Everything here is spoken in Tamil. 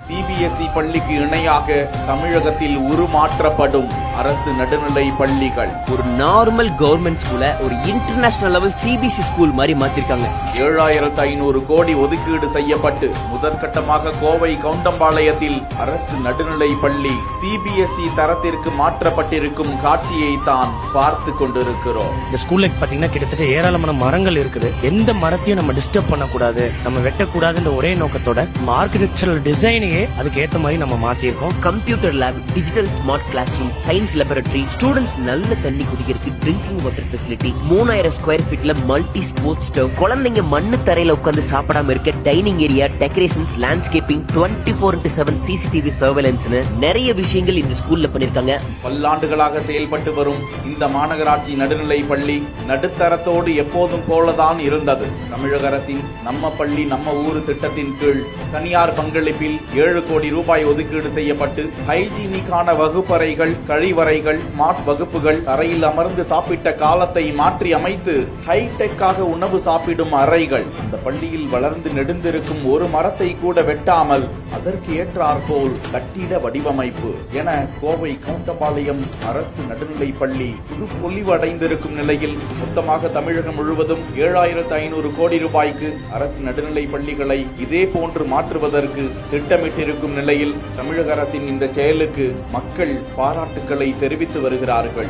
சிபிஎஸ்இ பள்ளிக்கு இணையாக தமிழகத்தில் உருமாற்றப்படும் அரசு நடுநிலை பள்ளிகள். ஒரு நார்மல் கவர்மெண்ட் ஸ்கூல ஒரு இன்டர்நேஷனல் லெவல் சிபிஎஸ்இ ஸ்கூல் மாதிரி மாத்திருக்காங்க. 7500 கோடி ஒதுக்கீடு செய்யப்பட்டு முதற்கட்டமாக கோவை கவுண்டம்பாளையத்தில் அரசு நடுநிலை பள்ளி சிபிஎஸ்இ தரத்திற்கு மாற்றப்பட்டிருக்கும் காட்சியை தான் பார்த்து கொண்டிருக்கிறோம். இந்த ஸ்கூல்ல பாத்தீங்கன்னா கிட்டத்தட்ட ஏராளமான மரங்கள் இருக்குது. எந்த மரத்தையும் நம்ம டிஸ்டர்ப் பண்ணக்கூடாது, நம்ம வெட்டக்கூடாதுன்ற ஒரே நோக்கத்தோட ஆர்கிடெக்சரல் டிசைனையே அதுக்கு ஏத்த மாதிரி நம்ம மாத்திருக்கோம். Computer lab, digital smart class room, science laboratory, students நல்ல தண்ணி குடிக்கிறதுக்கு ட்ரிங்கிங் வாட்டர் ஃபெசிலிட்டி, 3000 ஸ்கொயர் ஃபீட்ல மல்டி ஸ்போர்ட்ஸ் ஸ்டவ், குழந்தைங்க மண்ணு தரையில உட்கார்ந்து சாப்பிடாம இருக்க dining area, decorations, landscaping, 24/7 CCTV சர்வேலன்ஸ்னு நிறைய விஷயங்கள் இந்த ஸ்கூல்ல பண்ணிருக்காங்க. பல்லாண்டுகளாக செயல்பட்டு வரும் இந்த மாநகராட்சி நடுநிலை பள்ளி நடுத்தரத்தோடு எப்போதும் போலதான் இருந்தது. தமிழக அரசின் நம்ம பள்ளி நம்ம ஊரு திட்டத்தின் கீழ் தனியார் பங்களிப்பில் 7 கோடி ரூபாய் ஒதுக்கீடு செய்யப்பட்டு ஹைஜீனிக்கான வகுப்பறைகள், கழிவறைகள், ஸ்மார்ட் வகுப்புகள், தரையில் அமர்ந்து சாப்பிட்ட காலத்தை மாற்றி அமைத்து ஹைடெக்காக உணவு சாப்பிடும் அறைகள், இந்த பள்ளியில் வளர்ந்து நெடுந்திருக்கும் ஒரு மரத்தை கூட வெட்டாமல் அதற்கு ஏற்றாற்போல் கட்டிட வடிவமைப்பு என கோவை கவுண்டம்பாளையம் அரசு நடுநிலை பள்ளி புது பொலிவு அடைந்திருக்கும் நிலையில் மொத்தமாக தமிழகம் முழுவதும் 7500 கோடி ரூபாய்க்கு அரசு நடுநிலை பள்ளிகளை இதே போன்று மாற்றுவதற்கு திட்டமிட்டிருக்கும் நிலையில் தமிழக அரசின் இந்த செயலுக்கு மக்கள் பாராட்டுக்களை தெரிவித்து வருகிறார்கள்.